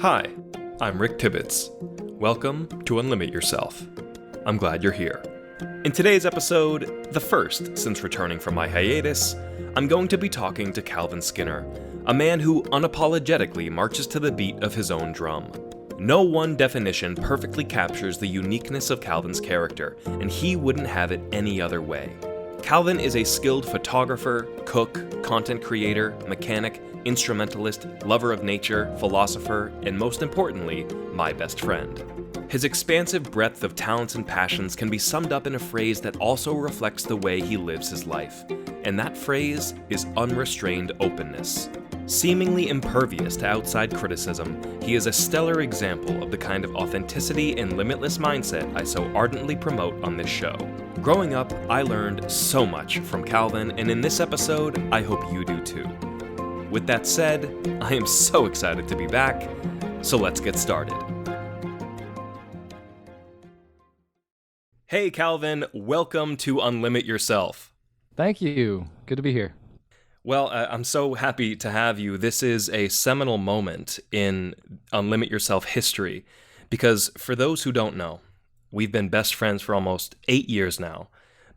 Hi, I'm Rick Tibbetts. Welcome to Unlimit Yourself. I'm glad you're here. In today's episode, the first since returning from my hiatus, I'm going to be talking to Calvin Skinner, a man who unapologetically marches to the beat of his own drum. No one definition perfectly captures the uniqueness of Calvin's character, and he wouldn't have it any other way. Calvin is a skilled photographer, cook, content creator, mechanic, instrumentalist, lover of nature, philosopher, and most importantly, my best friend. His expansive breadth of talents and passions can be summed up in a phrase that also reflects the way he lives his life, and that phrase is unrestrained openness. Seemingly impervious to outside criticism, he is a stellar example of the kind of authenticity and limitless mindset I so ardently promote on this show. Growing up, I learned so much from Calvin, and in this episode, I hope you do too. With that said, I am so excited to be back, so let's get started. Hey Calvin, welcome to Unlimit Yourself. Thank you. Good to be here. Well, I'm so happy to have you. This is a seminal moment in Unlimit Yourself history, because for those who don't know, we've been best friends for almost 8 years now,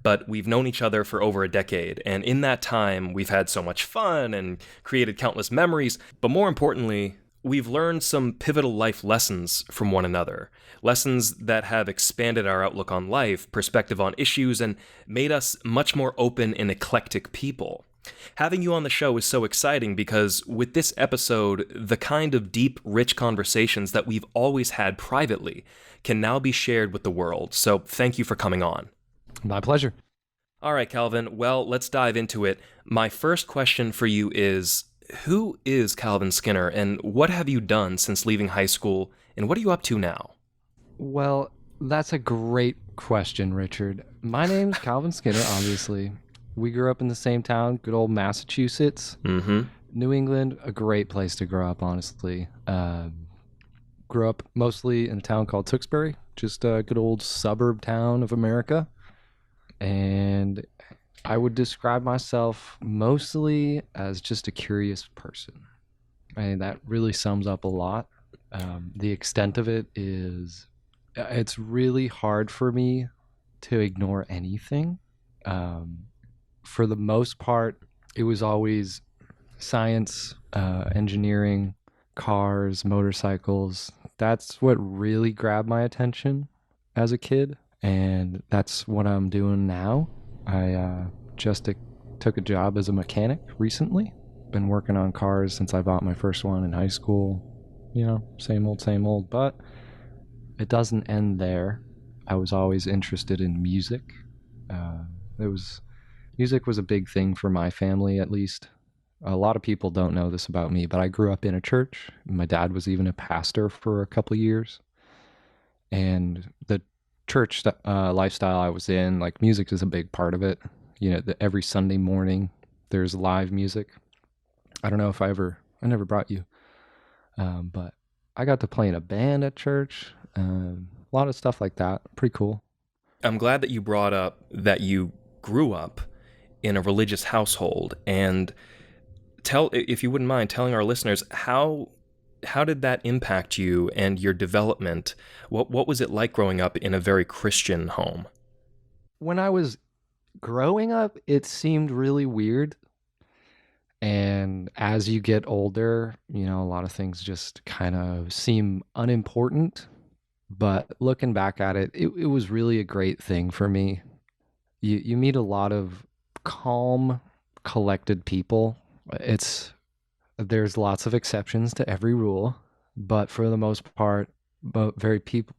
but we've known each other for over a decade, and in that time, we've had so much fun and created countless memories, but more importantly, we've learned some pivotal life lessons from one another, lessons that have expanded our outlook on life, perspective on issues, and made us much more open and eclectic people. Having you on the show is so exciting because with this episode, the kind of deep, rich conversations that we've always had privately can now be shared with the world, so thank you for coming on. My pleasure. All right, Calvin, well, let's dive into it. My first question for you is, who is Calvin Skinner, and what have you done since leaving high school, and what are you up to now? Well, that's a great question, Richard. My name's Calvin Skinner, obviously. We grew up in the same town, good old Massachusetts. Mm-hmm. New England, a great place to grow up, honestly. Grew up mostly in a town called Tewksbury, just a good old suburb town of America. And I would describe myself mostly as just a curious person. And that really sums up a lot. The extent of it is, it's really hard for me to ignore anything. For the most part, it was always science, engineering, cars, motorcycles. That's what really grabbed my attention as a kid. And that's what I'm doing now. I just took a job as a mechanic recently. Been working on cars since I bought my first one in high school. You know, same old. But it doesn't end there. I was always interested in music. Music was a big thing for my family, at least. A lot of people don't know this about me, but I grew up in a church. My dad was even a pastor for a couple of years. And the church lifestyle I was in, like, music is a big part of it. You know, every Sunday morning there's live music. I don't know if I never brought you, but I got to play in a band at church. A lot of stuff like that. Pretty cool. I'm glad that you brought up that you grew up in a religious household, and if you wouldn't mind telling our listeners, how did that impact you and your development? What was it like growing up in a very Christian home? When I was growing up, it seemed really weird. And as you get older, you know, a lot of things just kind of seem unimportant. But looking back at it, it was really a great thing for me. You meet a lot of calm, collected people. There's lots of exceptions to every rule, but for the most part,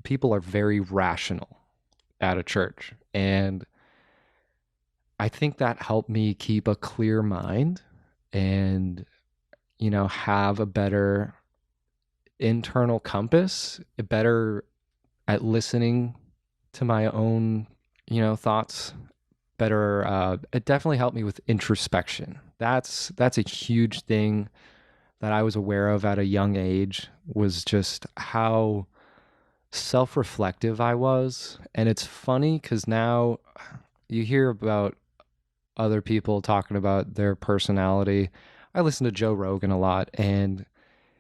people are very rational at a church, and I think that helped me keep a clear mind and, you know, have a better internal compass, better at listening to my own, you know, thoughts. Better. It definitely helped me with introspection. That's a huge thing that I was aware of at a young age, was just how self-reflective I was. And it's funny because now you hear about other people talking about their personality. I listen to Joe Rogan a lot, and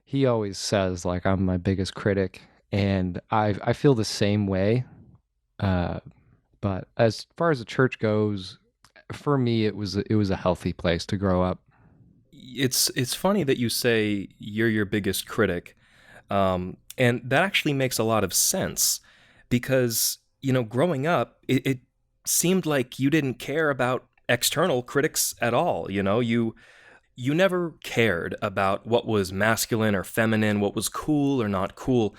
he always says like I'm my biggest critic, and I feel the same way. Uh, but as far as the church goes, for me, it was a healthy place to grow up. It's funny that you say you're your biggest critic, and that actually makes a lot of sense because growing up, it seemed like you didn't care about external critics at all. You never cared about what was masculine or feminine, what was cool or not cool.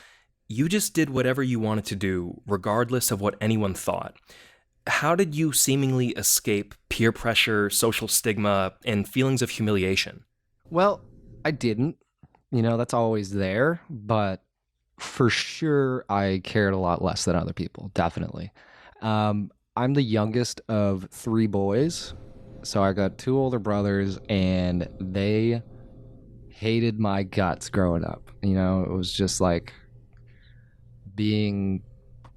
You just did whatever you wanted to do, regardless of what anyone thought. How did you seemingly escape peer pressure, social stigma, and feelings of humiliation? Well, I didn't. That's always there, but for sure, I cared a lot less than other people. Definitely. I'm the youngest of three boys, so I got two older brothers, and they hated my guts growing up. It was just like being,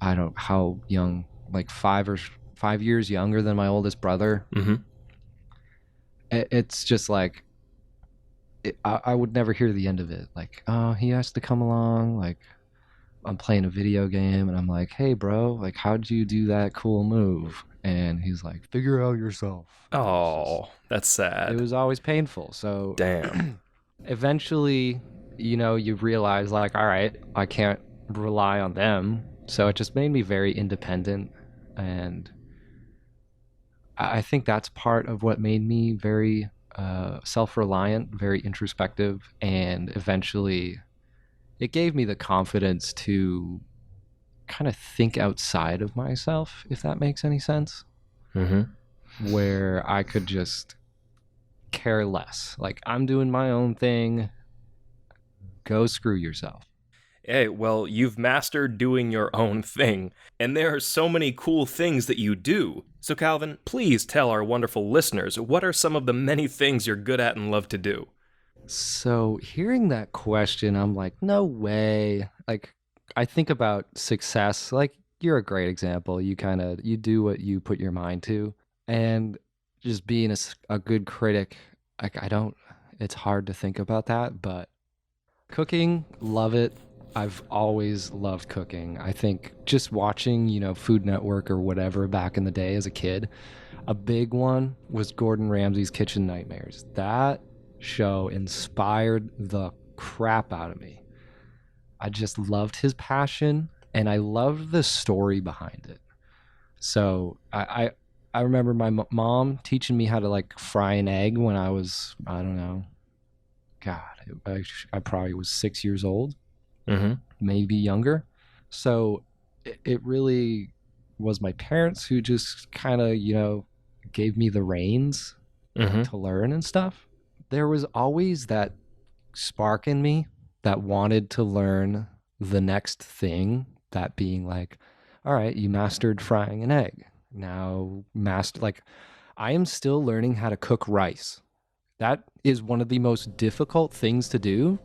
I don't know how young, like 5 years younger than my oldest brother. Mm-hmm. It's just like I would never hear the end of it. Like, oh, he has to come along. Like, I'm playing a video game, and I'm like, hey, bro, like, how'd you do that cool move? And he's like, figure out yourself. And Oh, that's it sad. was always painful. So Damn. eventually, you realize, like, all right, I can't rely on them. So it just made me very independent. And I think that's part of what made me very self reliant, very introspective. And eventually, it gave me the confidence to kind of think outside of myself, if that makes any sense, Mm-hmm. where I could just care less. Like, I'm doing my own thing. Go screw yourself. Hey, well, you've mastered doing your own thing, and there are so many cool things that you do. So, Calvin, please tell our wonderful listeners what are some of the many things you're good at and love to do? So, hearing that question, I'm like, no way. Like, I think about success. Like, you're a great example. You do what you put your mind to. And just being a good critic, like, I don't, it's hard to think about that, but cooking, love it. I've always loved cooking. I think just watching, Food Network or whatever back in the day as a kid, a big one was Gordon Ramsay's Kitchen Nightmares. That show inspired the crap out of me. I just loved his passion, and I loved the story behind it. So I remember my mom teaching me how to like fry an egg when I was, I don't know, God, I probably was 6 years old, Mm-hmm. maybe younger. So it really was my parents who just kind of, gave me the reins Mm-hmm. to learn and stuff. There was always that spark in me that wanted to learn the next thing, that being like, all right, you mastered frying an egg. Now, like, I am still learning how to cook rice. That is one of the most difficult things to do.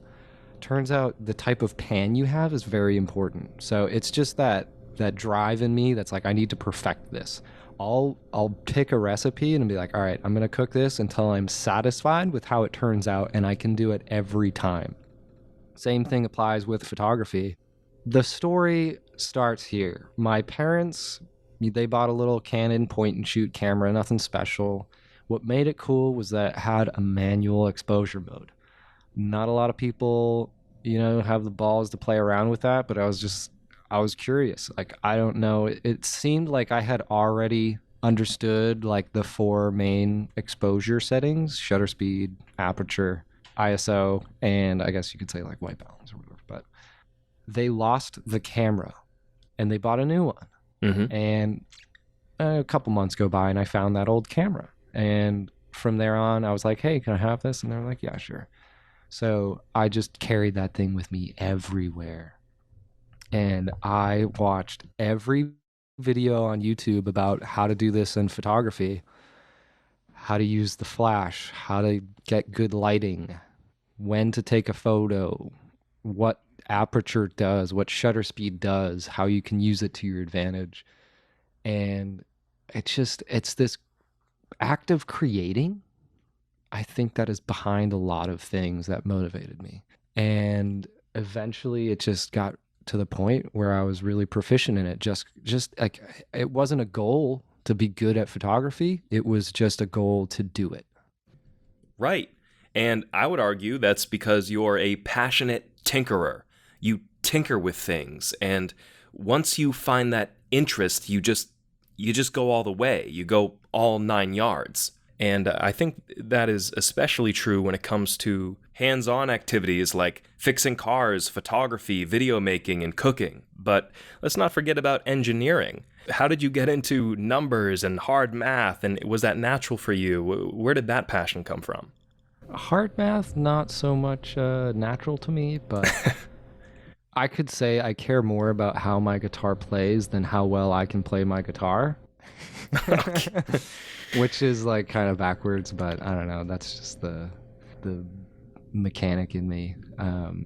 Turns out the type of pan you have is very important. So it's just that drive in me that's like, I need to perfect this. I'll pick a recipe and be like, all right, I'm gonna cook this until I'm satisfied with how it turns out, and I can do it every time. Same thing applies with photography. The story starts here. My parents, they bought a little Canon point and shoot camera, nothing special. What made it cool was that it had a manual exposure mode. Not a lot of people, have the balls to play around with that, but I was curious. Like, I don't know, it seemed like I had already understood like the four main exposure settings: shutter speed, aperture, ISO, and I guess you could say like white balance or whatever. But they lost the camera and they bought a new one. Mm-hmm. And a couple months go by and I found that old camera. And from there on, I was like, hey, can I have this? And they're like, yeah, sure. So I just carried that thing with me everywhere. And I watched every video on YouTube about how to do this in photography, how to use the flash, how to get good lighting, when to take a photo, what aperture does, what shutter speed does, how you can use it to your advantage. And it's this act of creating, I think, that is behind a lot of things that motivated me. And eventually it just got to the point where I was really proficient in it. Just like it wasn't a goal to be good at photography. It was just a goal to do it. Right. And I would argue that's because you're a passionate tinkerer. You tinker with things, and once you find that interest, you just go all the way. You go all 9 yards. And I think that is especially true when it comes to hands-on activities like fixing cars, photography, video making, and cooking. But let's not forget about engineering. How did you get into numbers and hard math, and was that natural for you? Where did that passion come from? Hard math, not so much natural to me, but I could say I care more about how my guitar plays than how well I can play my guitar. Which is like kind of backwards, but I don't know. That's just the mechanic in me.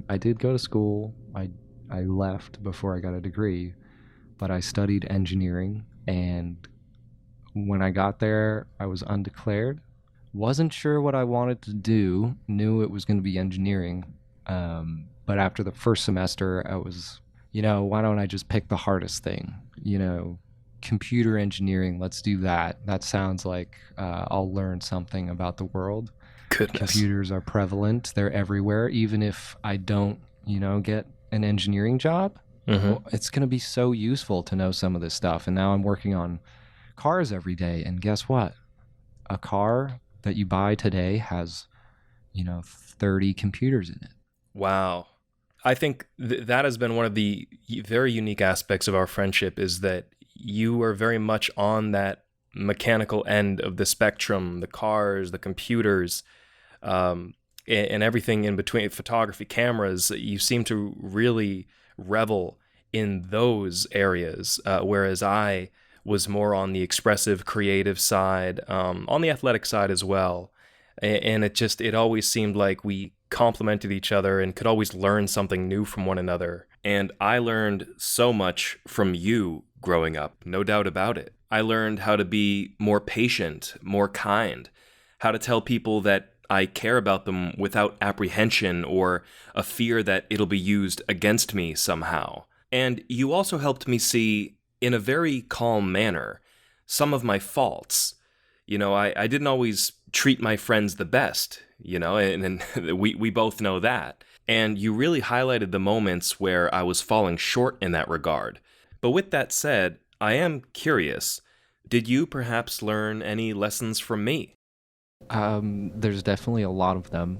I did go to school. I left before I got a degree, but I studied engineering, and when I got there, I was undeclared. Wasn't sure what I wanted to do. Knew it was going to be engineering, but after the first semester, I was, why don't I just pick the hardest thing? Computer engineering, let's do that. That sounds like I'll learn something about the world. Goodness. Computers are prevalent, they're everywhere. Even if I don't, get an engineering job, well, it's going to be so useful to know some of this stuff. And now I'm working on cars every day. And guess what? A car that you buy today has, 30 computers in it. Wow. I think that has been one of the very unique aspects of our friendship, is that you are very much on that mechanical end of the spectrum, the cars, the computers, and everything in between, photography, cameras. You seem to really revel in those areas, whereas I was more on the expressive, creative side, on the athletic side as well. And it always seemed like we complemented each other and could always learn something new from one another. And I learned so much from you growing up, no doubt about it. I learned how to be more patient, more kind, how to tell people that I care about them without apprehension or a fear that it'll be used against me somehow. And you also helped me see, in a very calm manner, some of my faults. I didn't always treat my friends the best, and we both know that. And you really highlighted the moments where I was falling short in that regard. But with that said, I am curious, did you perhaps learn any lessons from me? There's definitely a lot of them.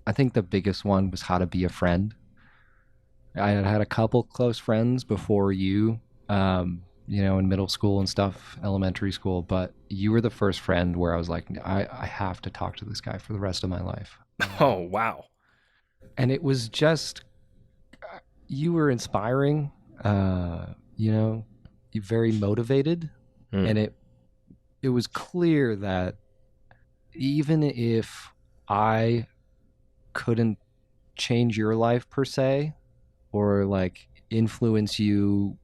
I think the biggest one was how to be a friend. I had had a couple close friends before you, in middle school and stuff, elementary school, but you were the first friend where I was like, I have to talk to this guy for the rest of my life. Oh, wow. And it was just, you were inspiring, you're very motivated. And it was clear that even if I couldn't change your life per se, or like influence you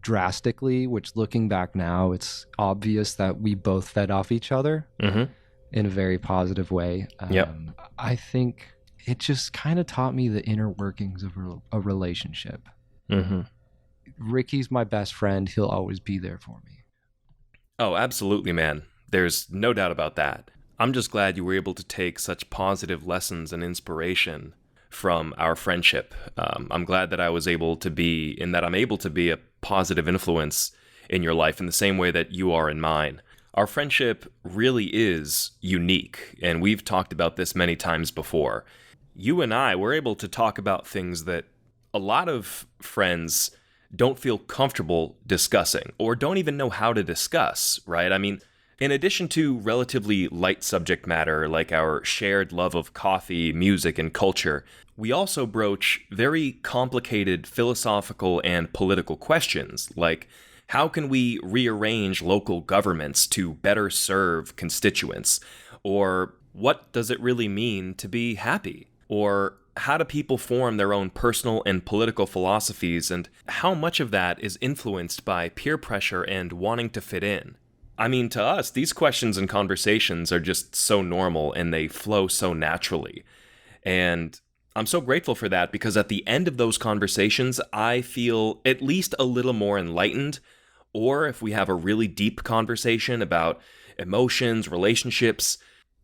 drastically, which looking back now, it's obvious that we both fed off each other in a very positive way. Yep. I think it just kind of taught me the inner workings of a relationship. Ricky's my best friend. He'll always be there for me. Oh, absolutely, man. There's no doubt about that. I'm just glad you were able to take such positive lessons and inspiration from our friendship. I'm glad that I'm able to be a positive influence in your life in the same way that you are in mine. Our friendship really is unique, and we've talked about this many times before. You and I were able to talk about things that a lot of friends don't feel comfortable discussing or don't even know how to discuss, right? I mean, in addition to relatively light subject matter like our shared love of coffee, music, and culture, we also broach very complicated philosophical and political questions like, how can we rearrange local governments to better serve constituents? Or what does it really mean to be happy? Or how do people form their own personal and political philosophies, and how much of that is influenced by peer pressure and wanting to fit in? I mean, to us, these questions and conversations are just so normal and they flow so naturally. And I'm so grateful for that because at the end of those conversations, I feel at least a little more enlightened. Or if we have a really deep conversation about emotions, relationships,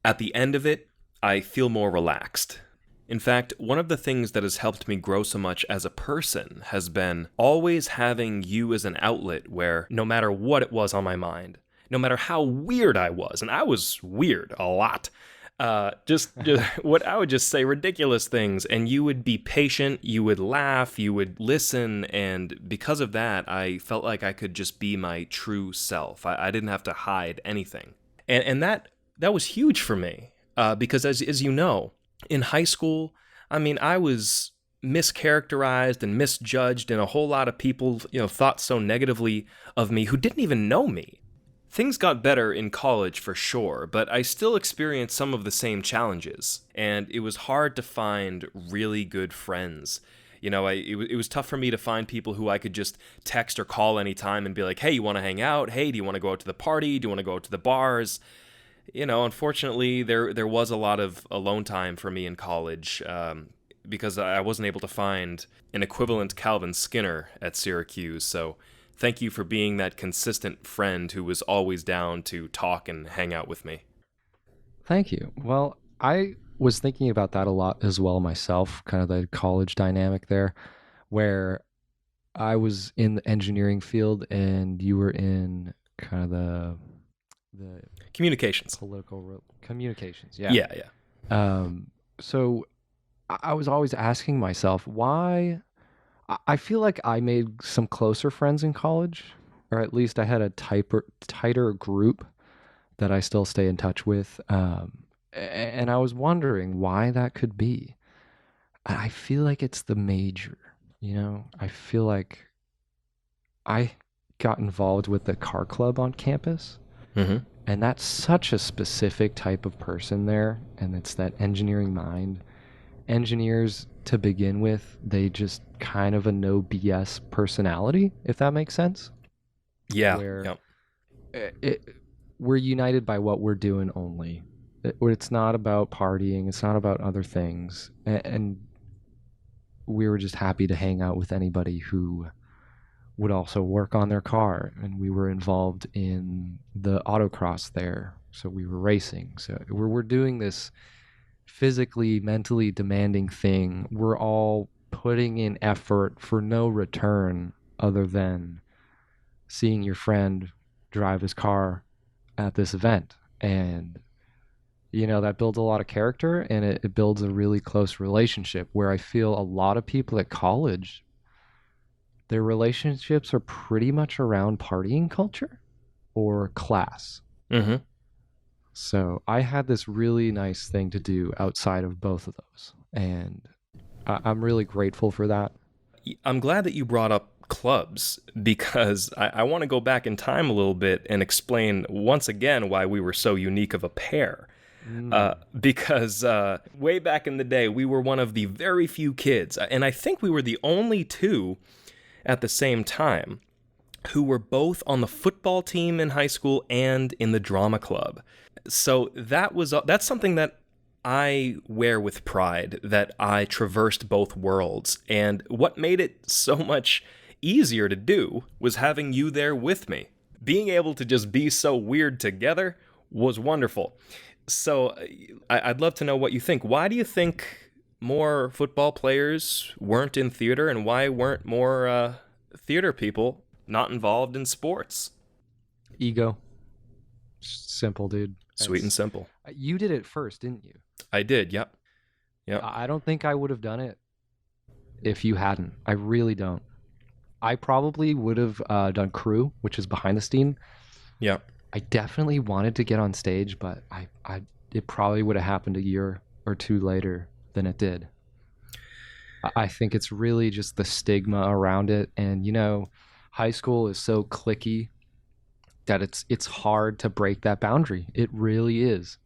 at the end of it, I feel more relaxed. In fact, one of the things that has helped me grow so much as a person has been always having you as an outlet where no matter what it was on my mind, no matter how weird I was, and I was weird a lot, just what I would just say ridiculous things, and you would be patient, you would laugh, you would listen, and because of that, I felt like I could just be my true self. I didn't have to hide anything, and that was huge for me because as you know, in high school, I mean, I was mischaracterized and misjudged, and a whole lot of people, thought so negatively of me who didn't even know me. Things got better in college for sure, but I still experienced some of the same challenges, and it was hard to find really good friends. It was tough for me to find people who I could just text or call anytime and be like, hey, you want to hang out? Hey, do you want to go out to the party? Do you want to go out to the bars? Unfortunately, there was a lot of alone time for me in college because I wasn't able to find an equivalent Calvin Skinner at Syracuse, so thank you for being that consistent friend who was always down to talk and hang out with me. Thank you. Well, I was thinking about that a lot as well myself, kind of the college dynamic there, where I was in the engineering field and you were in kind of the Communications. communications. Yeah. Yeah, yeah. So I was always asking myself why. I feel like I made some closer friends in college, or at least I had a tighter group that I still stay in touch with. And I was wondering why that could be. I feel like it's the major, I feel like I got involved with the car club on campus. Mm-hmm. And that's such a specific type of person there. And it's that engineering mind. Engineers, to begin with, they just kind of a no BS personality, if that makes sense. Yeah. Where Yep. we're united by what we're doing only. It's not about partying. It's not about other things. And we were just happy to hang out with anybody who would also work on their car. And we were involved in the autocross there. So we were racing. So we're doing this physically, mentally demanding thing. We're all putting in effort for no return other than seeing your friend drive his car at this event. And that builds a lot of character, and it builds a really close relationship where I feel a lot of people at college, their relationships are pretty much around partying culture or class. Mm-hmm. So I had this really nice thing to do outside of both of those. And I'm really grateful for that. I'm glad that you brought up clubs because I want to go back in time a little bit and explain once again why we were so unique of a pair. Because way back in the day, we were one of the very few kids, and I think we were the only two at the same time, who were both on the football team in high school and in the drama club. So that's something that I wear with pride, that I traversed both worlds. And what made it so much easier to do was having you there with me. Being able to just be so weird together was wonderful. So I'd love to know what you think. Why do you think more football players weren't in theater, and why weren't more theater people not involved in sports? Ego. Simple, dude. Sweet and simple. You did it first, didn't you? I did, yep. Yep. I don't think I would have done it if you hadn't. I really don't. I probably would have done crew, which is behind the scene. Yeah. I definitely wanted to get on stage, but it probably would have happened a year or two later than it did. I think it's really just the stigma around it. And, high school is so cliquey that it's hard to break that boundary. It really is.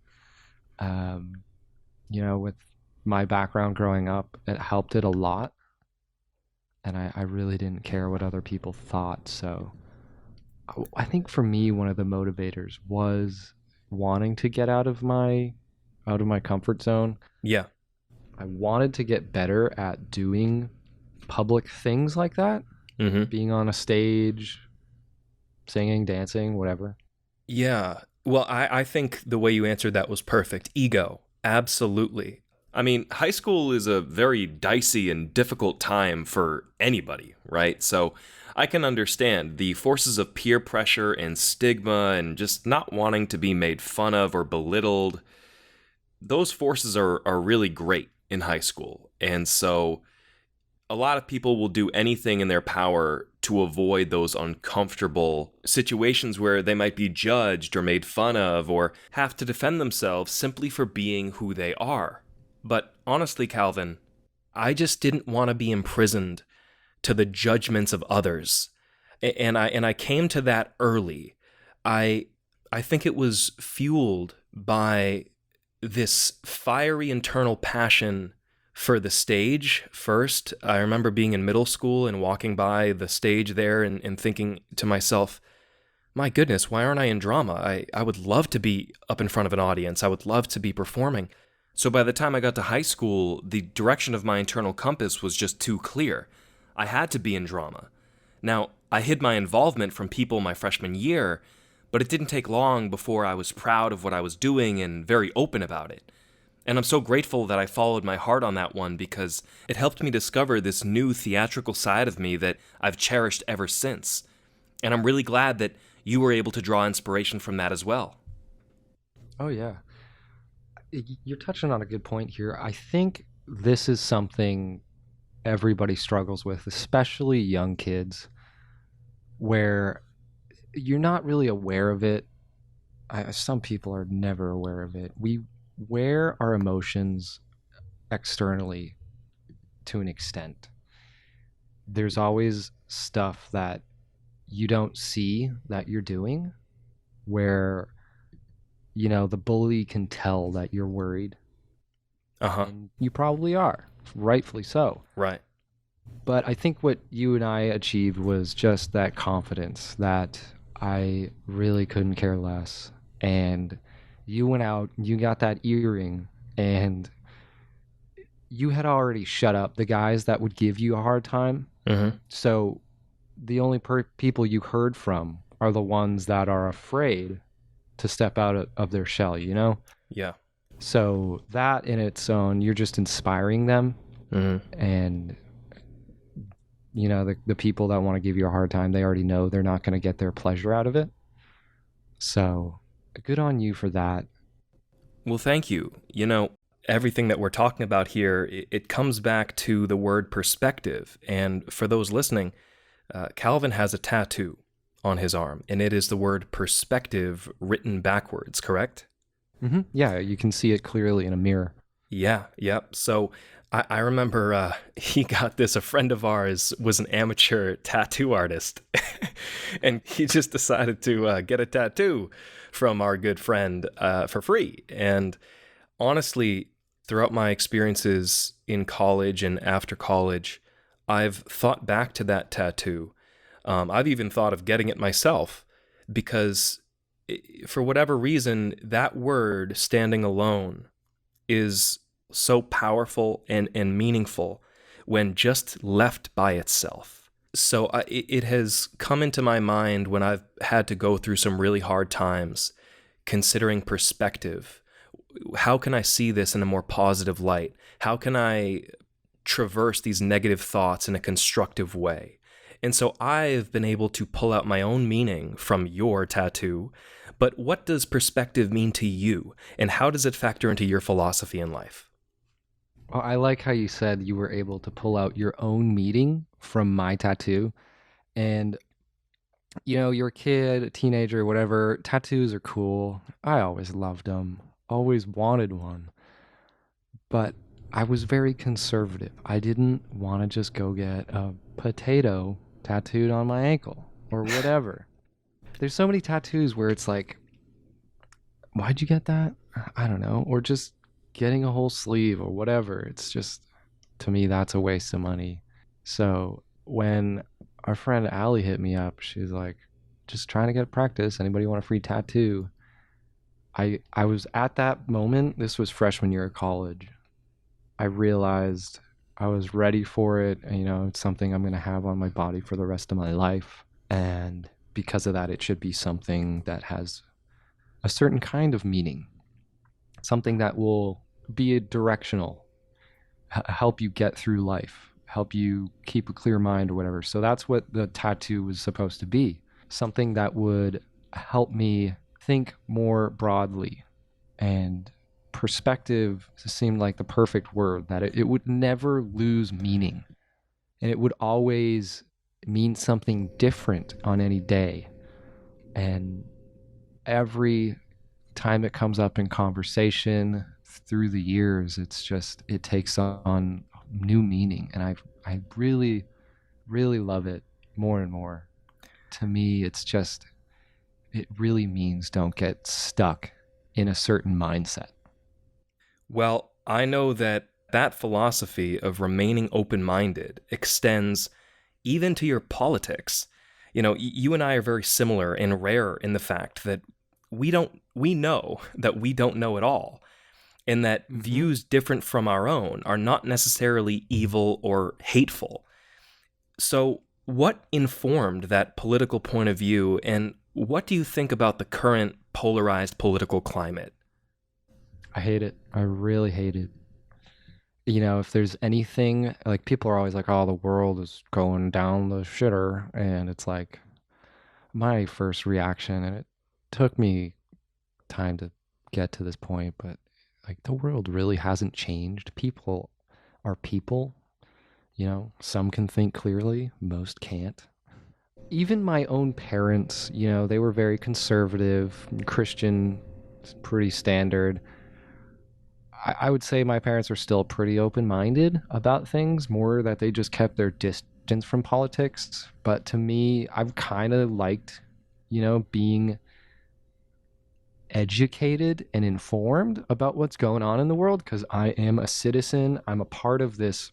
With my background growing up, it helped it a lot. And I really didn't care what other people thought. So I think for me, one of the motivators was wanting to get out of my comfort zone. Yeah. I wanted to get better at doing public things like that, Mm-hmm. being on a stage, singing, dancing, whatever. Yeah. Well, I think the way you answered that was perfect. Ego. Absolutely. I mean, high school is a very dicey and difficult time for anybody, right? So I can understand the forces of peer pressure and stigma and just not wanting to be made fun of or belittled. Those forces are really great in high school. And so a lot of people will do anything in their power to avoid those uncomfortable situations where they might be judged or made fun of or have to defend themselves simply for being who they are. But honestly, Calvin, I just didn't want to be imprisoned to the judgments of others. And I came to that early. I I think it was fueled by this fiery internal passion for the stage first. I remember being in middle school and walking by the stage there and thinking to myself, my goodness, why aren't I in drama? I would love to be up in front of an audience. I would love to be performing. So by the time I got to high school, the direction of my internal compass was just too clear. I had to be in drama. Now, I hid my involvement from people my freshman year, but it didn't take long before I was proud of what I was doing and very open about it. And I'm so grateful that I followed my heart on that one because it helped me discover this new theatrical side of me that I've cherished ever since. And I'm really glad that you were able to draw inspiration from that as well. Oh, yeah. You're touching on a good point here. I think this is something everybody struggles with, especially young kids, where you're not really aware of it. Some people are never aware of it. We wear our emotions externally to an extent. There's always stuff that you don't see that you're doing where, the bully can tell that you're worried. Uh-huh. And you probably are, rightfully so. Right. But I think what you and I achieved was just that confidence that I really couldn't care less. And you went out, you got that earring, and you had already shut up the guys that would give you a hard time. Mm-hmm. So the only people you heard from are the ones that are afraid to step out of their shell. Yeah. So that in its own, you're just inspiring them. Mm-hmm. And the people that want to give you a hard time, they already know they're not going to get their pleasure out of it. So good on you for that. Well, thank you. Everything that we're talking about here, it comes back to the word perspective. And for those listening, Calvin has a tattoo on his arm, and it is the word perspective written backwards, correct? Mm-hmm. Yeah, you can see it clearly in a mirror. Yeah, yep. So I remember he got this. A friend of ours was an amateur tattoo artist, and he just decided to get a tattoo from our good friend for free. And honestly, throughout my experiences in college and after college, I've thought back to that tattoo. I've even thought of getting it myself because, for whatever reason, that word standing alone is so powerful and meaningful when just left by itself. So it has come into my mind when I've had to go through some really hard times, considering perspective. How can I see this in a more positive light? How can I traverse these negative thoughts in a constructive way? And so I've been able to pull out my own meaning from your tattoo. But what does perspective mean to you? And how does it factor into your philosophy in life? Well, I like how you said you were able to pull out your own meaning from my tattoo. And, you're a kid, a teenager, whatever. Tattoos are cool. I always loved them, always wanted one. But I was very conservative. I didn't want to just go get a potato tattooed on my ankle or whatever. There's so many tattoos where it's like, why'd you get that? I don't know. Or just getting a whole sleeve or whatever. It's just, to me, that's a waste of money. So when our friend Allie hit me up, she's like, just trying to get practice. Anybody want a free tattoo? I was at that moment, this was freshman year of college. I realized I was ready for it. And, it's something I'm going to have on my body for the rest of my life. And because of that, it should be something that has a certain kind of meaning, something that will be directional, help you get through life, help you keep a clear mind or whatever. So that's what the tattoo was supposed to be, something that would help me think more broadly. And perspective seemed like the perfect word, that it would never lose meaning. And it would always mean something different on any day. And every time it comes up in conversation through the years, it takes on new meaning. And I really, really love it more and more. To me, it really means don't get stuck in a certain mindset. Well, I know that that philosophy of remaining open-minded extends even to your politics. You and I are very similar and rare in the fact that we know that we don't know it all, and that views different from our own are not necessarily evil or hateful. So, what informed that political point of view, and what do you think about the current polarized political climate? I hate it. I really hate it. If there's anything, like, people are always like, oh, the world is going down the shitter. And it's like my first reaction, and it took me time to get to this point, but like, the world really hasn't changed. People are people. Some can think clearly, most can't. Even my own parents, they were very conservative, Christian, pretty standard. I would say my parents are still pretty open-minded about things, more that they just kept their distance from politics. But to me, I've kind of liked, being educated and informed about what's going on in the world, because I am a citizen. I'm a part of this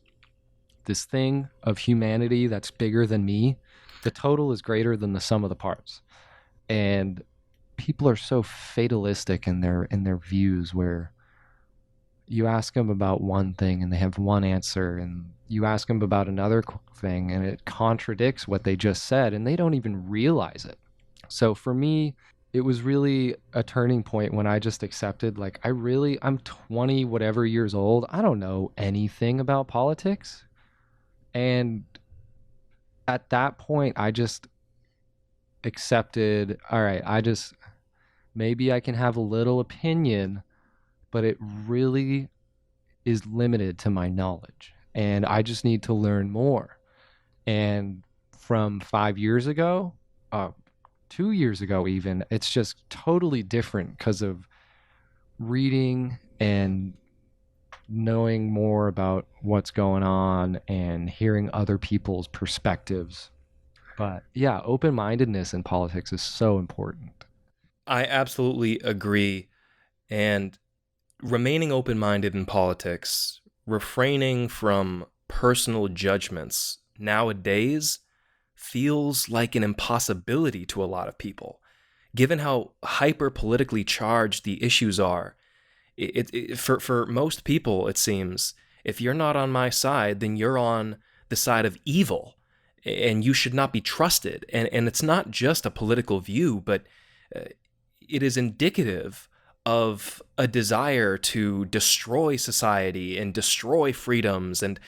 thing of humanity that's bigger than me. The total is greater than the sum of the parts. And people are so fatalistic in their views, where you ask them about one thing and they have one answer, and you ask them about another thing and it contradicts what they just said, and they don't even realize it. So for me, it was really a turning point when I just accepted, like, I'm 20 whatever years old. I don't know anything about politics. And at that point, I just accepted, all right, maybe I can have a little opinion, but it really is limited to my knowledge. And I just need to learn more. And from 5 years ago, 2 years ago even, it's just totally different because of reading and knowing more about what's going on and hearing other people's perspectives. But yeah, open-mindedness in politics is so important. I absolutely agree. And remaining open-minded in politics, refraining from personal judgments nowadays feels like an impossibility to a lot of people. Given how hyper politically charged the issues are, for most people, it seems, if you're not on my side, then you're on the side of evil, and you should not be trusted. And it's not just a political view, but it is indicative of a desire to destroy society and destroy freedoms. And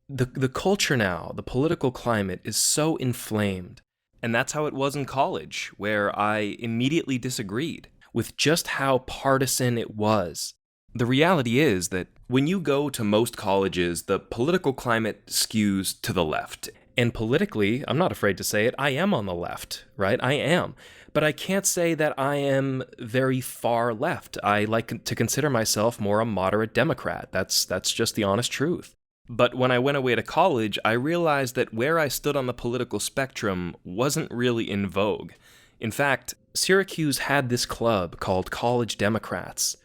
the culture now, the political climate, is so inflamed. And that's how it was in college, where I immediately disagreed with just how partisan it was. The reality is that when you go to most colleges, the political climate skews to the left. And politically, I'm not afraid to say it, I am on the left, right? I am. But I can't say that I am very far left. I like to consider myself more a moderate Democrat. That's just the honest truth. But when I went away to college, I realized that where I stood on the political spectrum wasn't really in vogue. In fact, Syracuse had this club called College Democrats,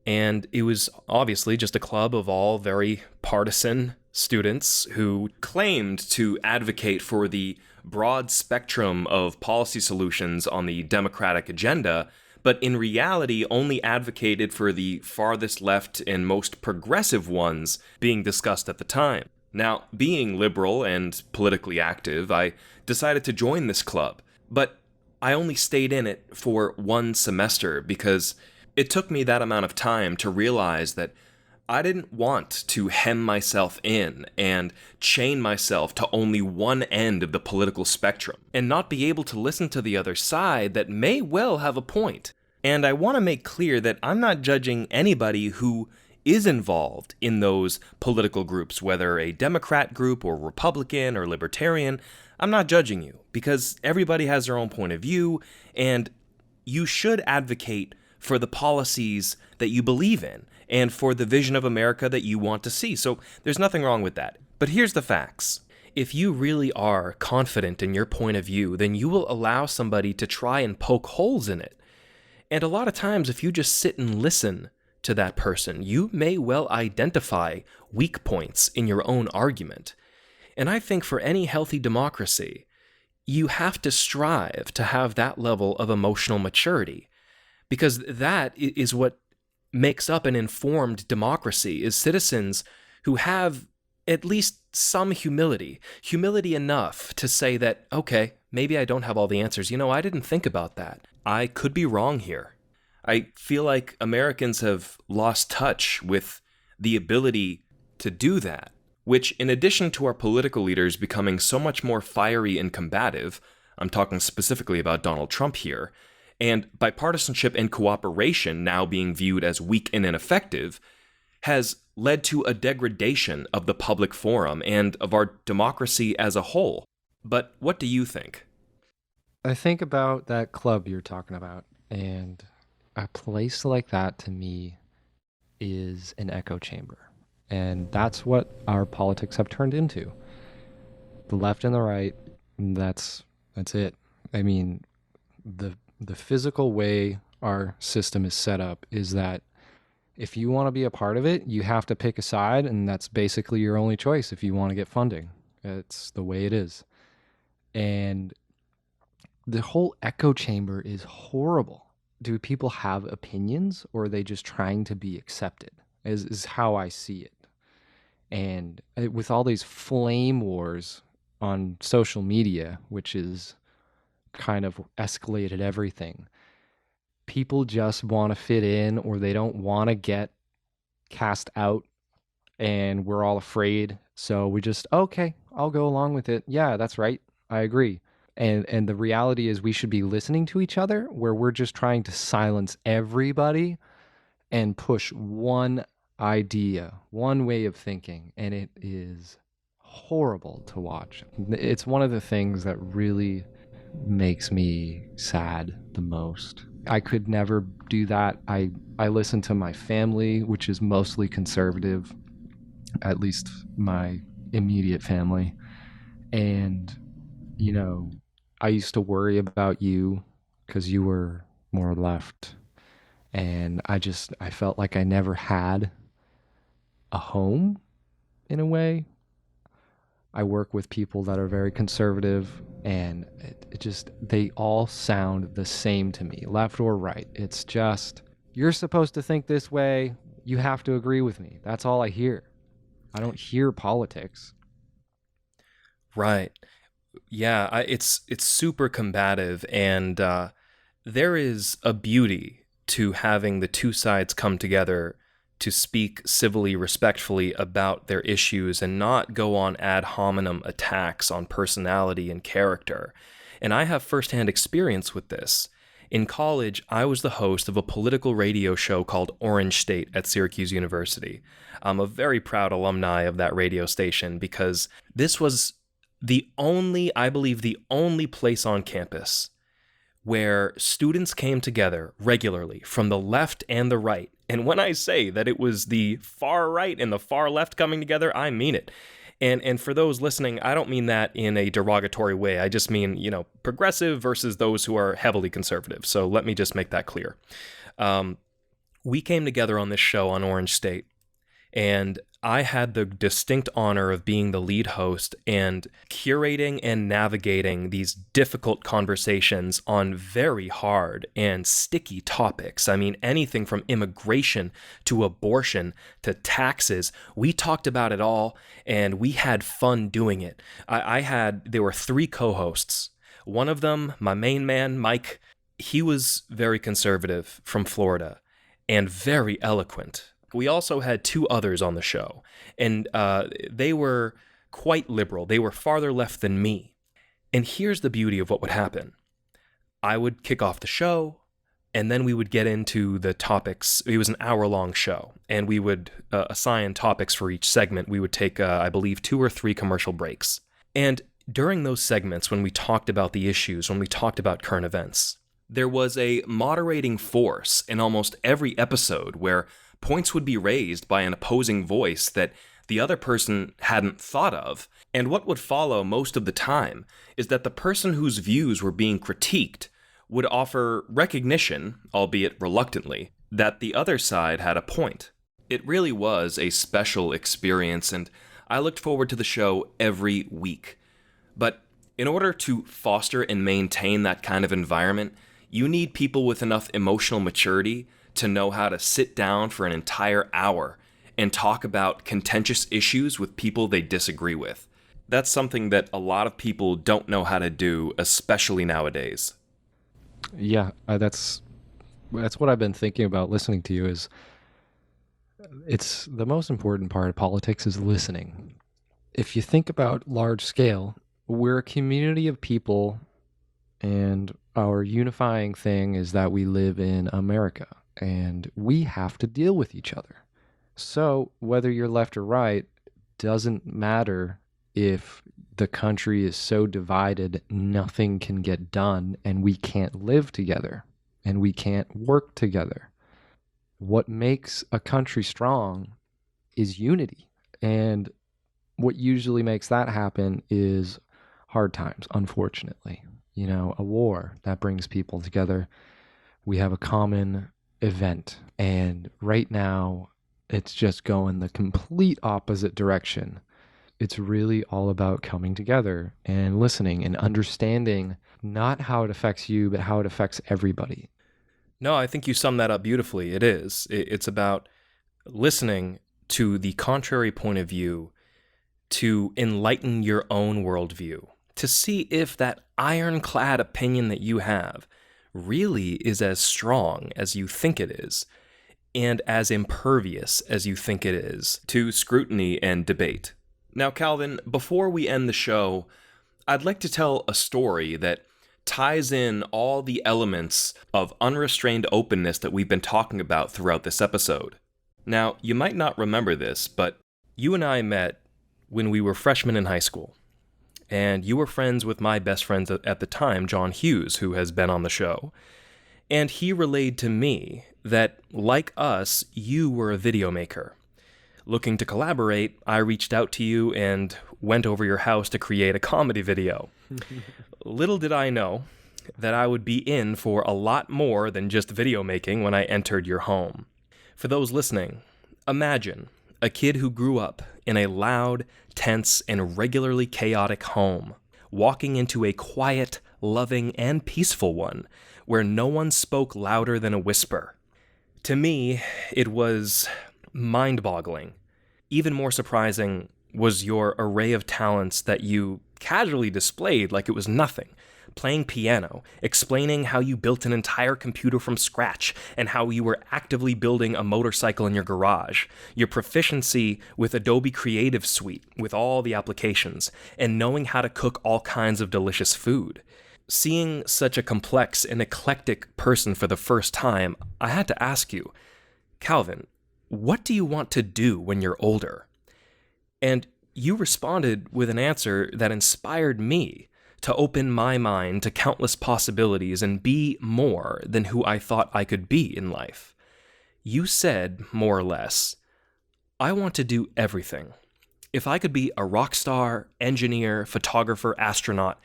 and it was obviously just a club of all very partisan students who claimed to advocate for the broad spectrum of policy solutions on the Democratic agenda, but in reality only advocated for the farthest left and most progressive ones being discussed at the time. Now, being liberal and politically active, I decided to join this club, but I only stayed in it for one semester because it took me that amount of time to realize that I didn't want to hem myself in and chain myself to only one end of the political spectrum and not be able to listen to the other side that may well have a point. And I want to make clear that I'm not judging anybody who is involved in those political groups, whether a Democrat group or Republican or Libertarian. I'm not judging you because everybody has their own point of view, and you should advocate for the policies that you believe in and for the vision of America that you want to see. So there's nothing wrong with that. But here's the facts. If you really are confident in your point of view, then you will allow somebody to try and poke holes in it. And a lot of times, if you just sit and listen to that person, you may well identify weak points in your own argument. And I think for any healthy democracy, you have to strive to have that level of emotional maturity, because that is what makes up an informed democracy, is citizens who have at least some humility enough to say that, okay, maybe I don't have all the answers. I didn't think about that. I could be wrong here. I feel like Americans have lost touch with the ability to do that, which, in addition to our political leaders becoming so much more fiery and combative, I'm talking specifically about Donald Trump here, and bipartisanship and cooperation now being viewed as weak and ineffective, has led to a degradation of the public forum and of our democracy as a whole. But what do you think? I think about that club you're talking about, and a place like that to me is an echo chamber. And that's what our politics have turned into. The left and the right, that's it. I mean, the physical way our system is set up is that if you want to be a part of it, you have to pick a side, and that's basically your only choice if you want to get funding. It's the way it is. And the whole echo chamber is horrible. Do people have opinions, or are they just trying to be accepted? Is how I see it. And with all these flame wars on social media, which is kind of escalated everything, people just want to fit in, or they don't want to get cast out, and we're all afraid. So we just, okay, I'll go along with it. Yeah, that's right. I agree. And the reality is we should be listening to each other, where we're just trying to silence everybody and push one idea, one way of thinking. And it is horrible to watch. It's one of the things that really makes me sad the most. I could never do that. I listen to my family, which is mostly conservative, at least my immediate family. And, I used to worry about you because you were more left. And I felt like I never had a home in a way. I work with people that are very conservative, and they all sound the same to me, left or right. It's just, you're supposed to think this way. You have to agree with me. That's all I hear. I don't hear politics. Right. Yeah, it's super combative, and there is a beauty to having the two sides come together to speak civilly, respectfully about their issues and not go on ad hominem attacks on personality and character. And I have firsthand experience with this. In college, I was the host of a political radio show called Orange State at Syracuse University. I'm a very proud alumni of that radio station because this was I believe the only place on campus where students came together regularly from the left and the right. And when I say that it was the far right and the far left coming together, I mean it. And for those listening, I don't mean that in a derogatory way. I just mean, progressive versus those who are heavily conservative. So let me just make that clear. We came together on this show on Orange State, And I had the distinct honor of being the lead host and curating and navigating these difficult conversations on very hard and sticky topics. I mean, anything from immigration to abortion to taxes. We talked about it all, and we had fun doing it. There were 3 co-hosts. One of them, my main man, Mike, he was very conservative from Florida and very eloquent. We also had 2 others on the show, and they were quite liberal. They were farther left than me. And here's the beauty of what would happen. I would kick off the show, and then we would get into the topics. It was an hour-long show, and we would assign topics for each segment. We would take, I believe, 2 or 3 commercial breaks. And during those segments, when we talked about the issues, when we talked about current events, there was a moderating force in almost every episode where points would be raised by an opposing voice that the other person hadn't thought of. And what would follow most of the time is that the person whose views were being critiqued would offer recognition, albeit reluctantly, that the other side had a point. It really was a special experience, and I looked forward to the show every week. But in order to foster and maintain that kind of environment, you need people with enough emotional maturity to know how to sit down for an entire hour and talk about contentious issues with people they disagree with. That's something that a lot of people don't know how to do, especially nowadays. Yeah, that's what I've been thinking about listening to you. Is it's the most important part of politics is listening. If you think about large scale, we're a community of people, and our unifying thing is that we live in America, and we have to deal with each other. So whether you're left or right doesn't matter if the country is so divided nothing can get done and we can't live together and we can't work together. What makes a country strong is unity. And what usually makes that happen is hard times, unfortunately. You know, a war that brings people together. We have a common event. And right now, it's just going the complete opposite direction. It's really all about coming together and listening and understanding not how it affects you, but how it affects everybody. No, I think you summed that up beautifully. It is. It's about listening to the contrary point of view to enlighten your own worldview, to see if that ironclad opinion that you have really is as strong as you think it is, and as impervious as you think it is to scrutiny and debate. Now, Calvin, before we end the show, I'd like to tell a story that ties in all the elements of unrestrained openness that we've been talking about throughout this episode. Now, you might not remember this, but you and I met when we were freshmen in high school, and you were friends with my best friend at the time, John Hughes, who has been on the show, and he relayed to me that, like us, you were a video maker. Looking to collaborate, I reached out to you and went over your house to create a comedy video. Little did I know that I would be in for a lot more than just video making when I entered your home. For those listening, imagine a kid who grew up in a loud, tense, and regularly chaotic home, walking into a quiet, loving, and peaceful one where no one spoke louder than a whisper. To me, it was mind-boggling. Even more surprising was your array of talents that you casually displayed like it was nothing. Playing piano, explaining how you built an entire computer from scratch, and how you were actively building a motorcycle in your garage. Your proficiency with Adobe Creative Suite, with all the applications, and knowing how to cook all kinds of delicious food. Seeing such a complex and eclectic person for the first time, I had to ask you, Calvin, what do you want to do when you're older? And you responded with an answer that inspired me to open my mind to countless possibilities and be more than who I thought I could be in life. You said, more or less, I want to do everything. If I could be a rock star, engineer, photographer, astronaut,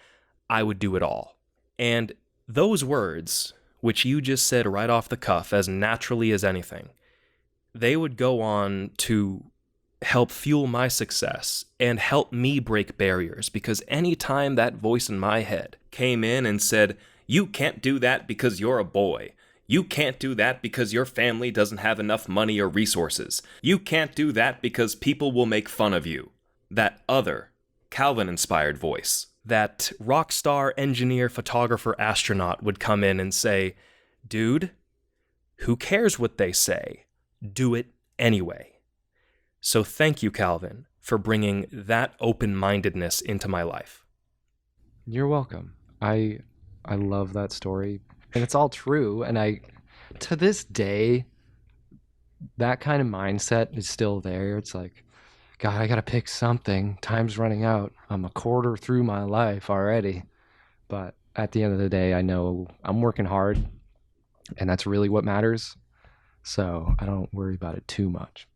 I would do it all. And those words, which you just said right off the cuff as naturally as anything, they would go on to help fuel my success and help me break barriers, because anytime that voice in my head came in and said, "You can't do that because you're a boy. You can't do that because your family doesn't have enough money or resources. You can't do that because people will make fun of you," that other Calvin-inspired voice, that rock star, engineer, photographer, astronaut would come in and say, "Dude, who cares what they say? Do it anyway." So thank you, Calvin, for bringing that open-mindedness into my life. You're welcome. I love that story, and it's all true. And to this day, that kind of mindset is still there. It's like, God, I got to pick something. Time's running out. I'm a quarter through my life already. But at the end of the day, I know I'm working hard, and that's really what matters. So I don't worry about it too much.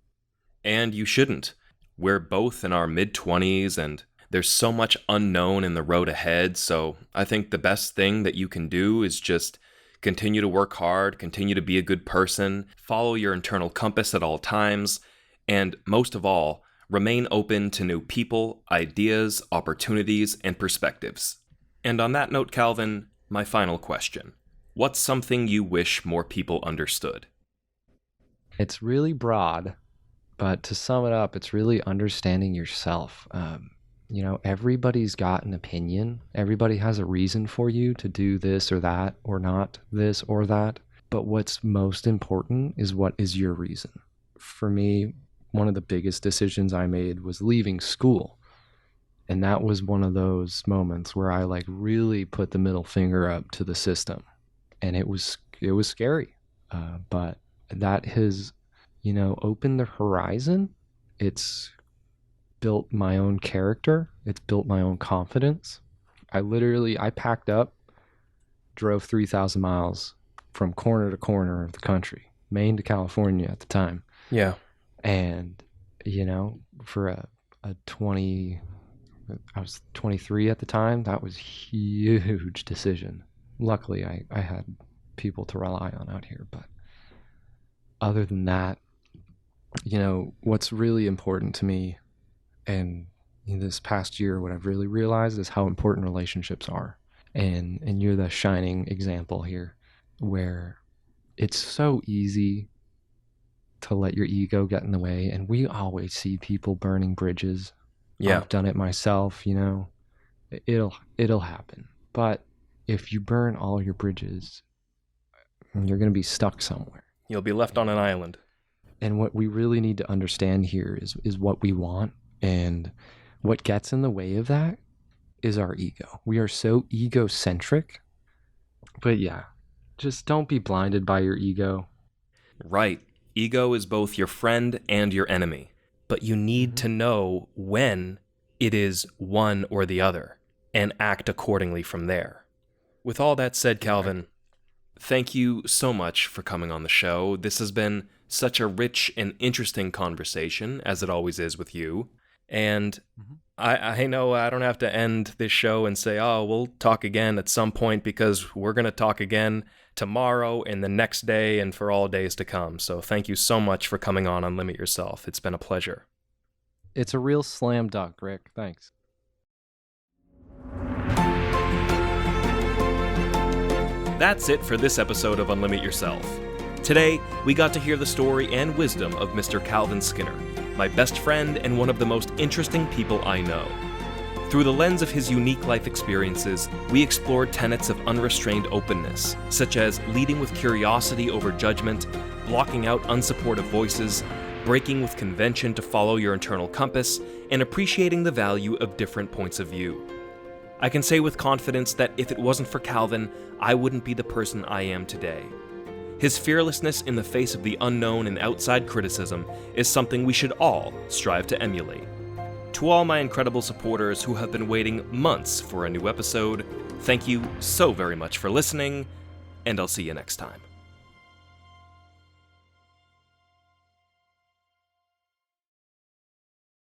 And you shouldn't. We're both in our mid-20s, and there's so much unknown in the road ahead, so I think the best thing that you can do is just continue to work hard, continue to be a good person, follow your internal compass at all times, and most of all, remain open to new people, ideas, opportunities, and perspectives. And on that note, Calvin, my final question. What's something you wish more people understood? It's really broad, but to sum it up, it's really understanding yourself. Everybody's got an opinion. Everybody has a reason for you to do this or that, or not this or that. But what's most important is, what is your reason? For me, one of the biggest decisions I made was leaving school. And that was one of those moments where I really put the middle finger up to the system. And it was scary. But that has, opened the horizon. It's built my own character. It's built my own confidence. I packed up, drove 3,000 miles from corner to corner of the country, Maine to California at the time. Yeah. And, for I was 23 at the time, that was a huge decision. Luckily, I had people to rely on out here. But other than that, what's really important to me, and this past year, what I've really realized is how important relationships are. And you're the shining example here, where it's so easy to let your ego get in the way. And we always see people burning bridges. Yeah. I've done it myself, it'll happen. But if you burn all your bridges, you're going to be stuck somewhere. You'll be left on an island. And what we really need to understand here is what we want. And what gets in the way of that is our ego. We are so egocentric. But yeah, just don't be blinded by your ego. Right. Ego is both your friend and your enemy. But you need to know when it is one or the other, and act accordingly from there. With all that said, Calvin, thank you so much for coming on the show. This has been such a rich and interesting conversation, as it always is with you. And I know I don't have to end this show and say, oh, we'll talk again at some point, because we're going to talk again tomorrow and the next day and for all days to come. So thank you so much for coming on Unlimit Yourself. It's been a pleasure. It's a real slam dunk, Rick. Thanks. That's it for this episode of Unlimit Yourself. Today, we got to hear the story and wisdom of Mr. Calvin Skinner, my best friend and one of the most interesting people I know. Through the lens of his unique life experiences, we explored tenets of unrestrained openness, such as leading with curiosity over judgment, blocking out unsupportive voices, breaking with convention to follow your internal compass, and appreciating the value of different points of view. I can say with confidence that if it wasn't for Calvin, I wouldn't be the person I am today. His fearlessness in the face of the unknown and outside criticism is something we should all strive to emulate. To all my incredible supporters who have been waiting months for a new episode, thank you so very much for listening, and I'll see you next time.